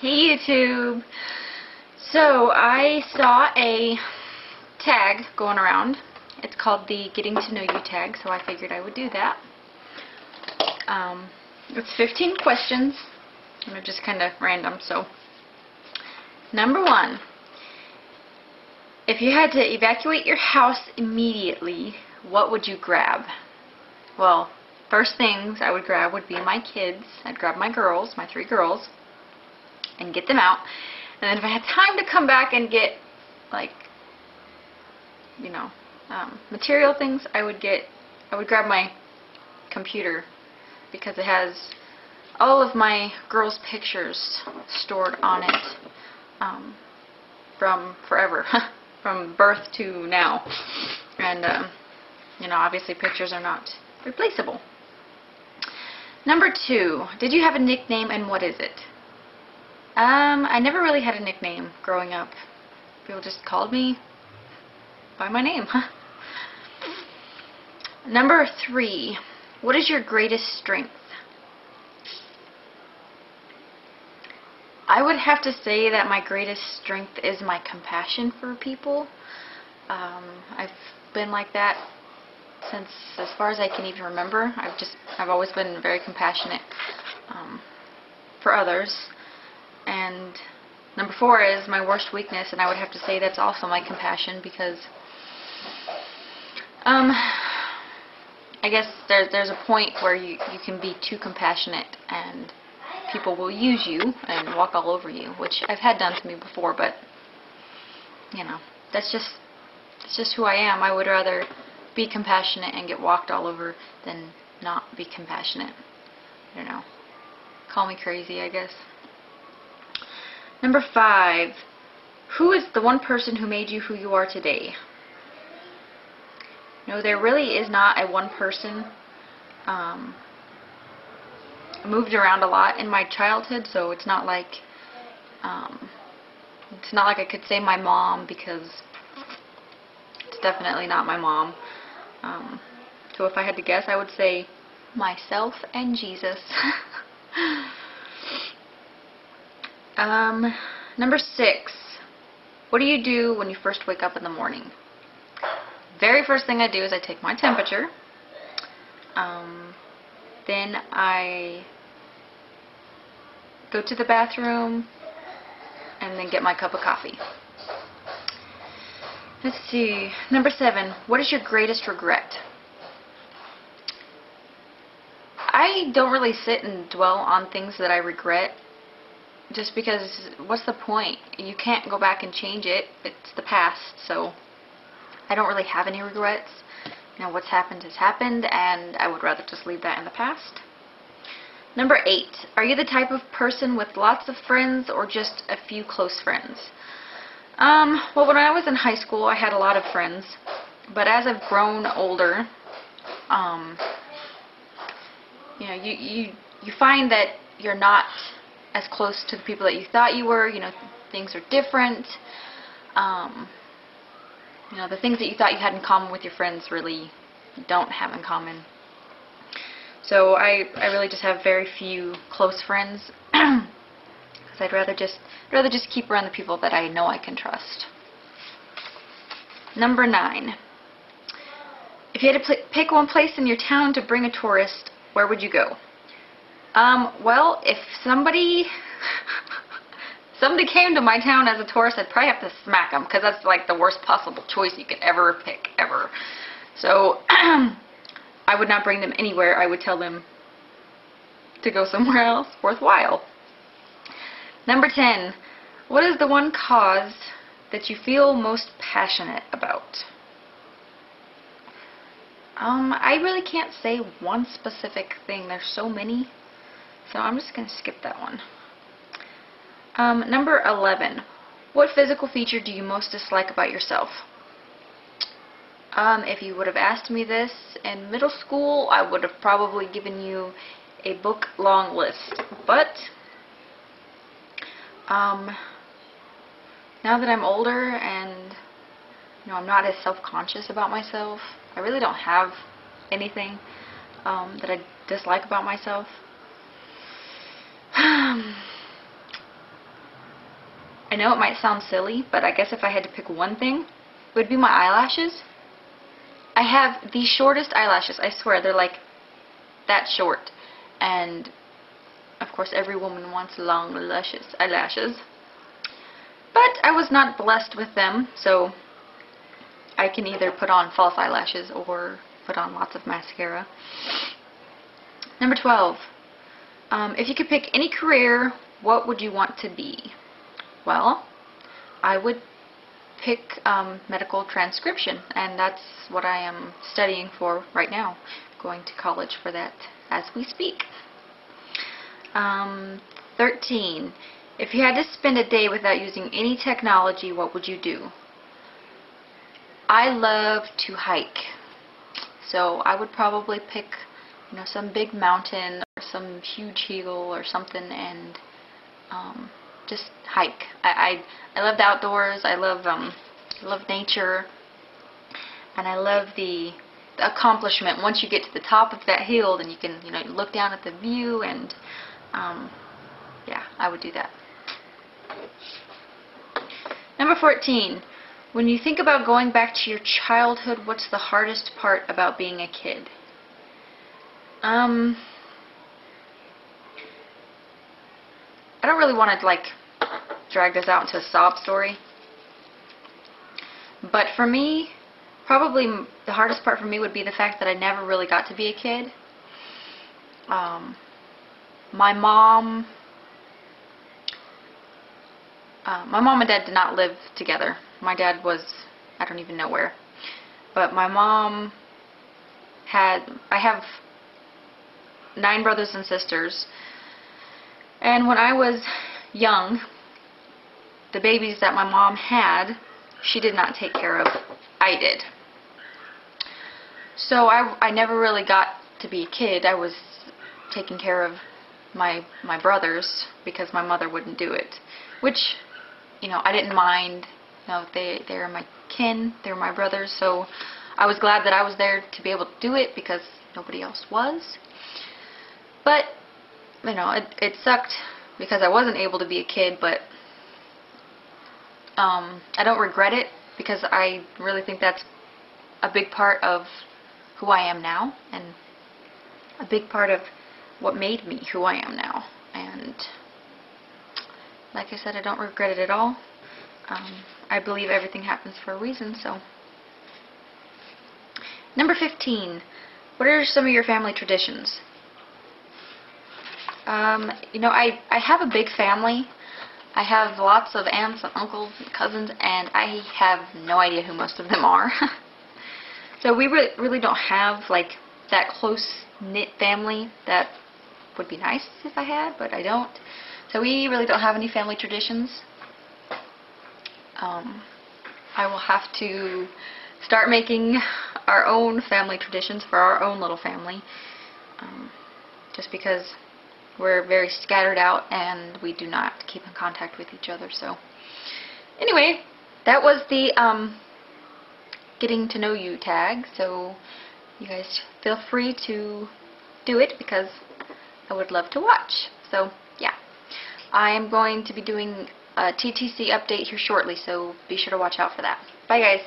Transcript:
Hey YouTube! So I saw a tag going around. It's called the Getting to Know You tag, so I figured I would do that. It's 15 questions, and they're just kind of random. So, number 1. If you had to evacuate your house immediately, what would you grab? Well, first things I would grab would be my kids. I'd grab my girls, my 3 girls, and get them out. And then if I had time to come back and get, like, you know, material things, I would grab my computer, because it has all of my girls' pictures stored on it from forever, from birth to now. And, you know, obviously pictures are not replaceable. Number 2, did you have a nickname, and what is it? I never really had a nickname growing up. People just called me by my name. Number 3, what is your greatest strength? I would have to say that my greatest strength is my compassion for people. I've been like that since as far as I can even remember. I've always been very compassionate for others. And number 4 is my worst weakness, and I would have to say that's also my compassion, because I guess there's a point where you can be too compassionate and people will use you and walk all over you, which I've had done to me before, but you know, that's just who I am. I would rather be compassionate and get walked all over than not be compassionate. I don't know. Call me crazy, I guess. Number 5, who is the one person who made you who you are today? No, there really is not a one person. I moved around a lot in my childhood, so it's not like I could say my mom, because it's definitely not my mom. So if I had to guess, I would say myself and Jesus. Number 6, what do you do when you first wake up in the morning? Very first thing I do is I take my temperature. Then I go to the bathroom and then get my cup of coffee. Let's see. Number 7, what is your greatest regret? I don't really sit and dwell on things that I regret, just because what's the point? You can't go back and change it. It's the past, so I don't really have any regrets. You know, what's happened has happened, and I would rather just leave that in the past. Number 8, are you the type of person with lots of friends or just a few close friends? Well, when I was in high school, I had a lot of friends, but as I've grown older, you know, you find that you're not as close to the people that you thought you were. You know, things are different. You know, the things that you thought you had in common with your friends really don't have in common. So I really just have very few close friends, because I'd rather just keep around the people that I know I can trust. Number 9, if you had to pick one place in your town to bring a tourist, where would you go? Well, if somebody came to my town as a tourist, I'd probably have to smack them, because that's like the worst possible choice you could ever pick, ever. So I would not bring them anywhere. I would tell them to go somewhere else worthwhile. Number 10, what is the one cause that you feel most passionate about? I really can't say one specific thing. There's so many. So I'm just going to skip that one. Number 11, what physical feature do you most dislike about yourself? If you would have asked me this in middle school, I would have probably given you a book-long list. But now that I'm older and, you know, I'm not as self-conscious about myself, I really don't have anything that I dislike about myself. I know it might sound silly, but I guess if I had to pick one thing, it would be my eyelashes. I have the shortest eyelashes. I swear, they're like that short. And of course every woman wants long eyelashes. But I was not blessed with them, so I can either put on false eyelashes or put on lots of mascara. Number 12. If you could pick any career, what would you want to be? Well, I would pick medical transcription, and that's what I am studying for right now. Going to college for that as we speak. 13. If you had to spend a day without using any technology, what would you do? I love to hike, so I would probably pick, some big mountain or some huge hill or something, and just hike. I love the outdoors. I love nature, and I love the accomplishment. Once you get to the top of that hill, then you can look down at the view, and yeah, I would do that. Number 14. When you think about going back to your childhood, what's the hardest part about being a kid? I don't really want to drag this out into a sob story, but for me, probably the hardest part for me would be the fact that I never really got to be a kid. My mom and dad did not live together. My dad was, I don't even know where. But my mom I have 9 brothers and sisters. And when I was young, the babies that my mom had, she did not take care of. I did. So I never really got to be a kid. I was taking care of my brothers because my mother wouldn't do it. Which, I didn't mind. They're my kin, they're my brothers, so I was glad that I was there to be able to do it because nobody else was. But, it sucked because I wasn't able to be a kid, but I don't regret it because I really think that's a big part of who I am now and a big part of what made me who I am now. And like I said, I don't regret it at all. I believe everything happens for a reason, so. Number 15. What are some of your family traditions? I have a big family. I have lots of aunts and uncles and cousins, and I have no idea who most of them are. So we really don't have that close-knit family. That would be nice if I had, but I don't. So we really don't have any family traditions. I will have to start making our own family traditions for our own little family, just because we're very scattered out and we do not keep in contact with each other. So anyway, that was the getting to know you tag, so you guys feel free to do it because I would love to watch. So yeah, I am going to be doing a TTC update here shortly, so be sure to watch out for that. Bye guys.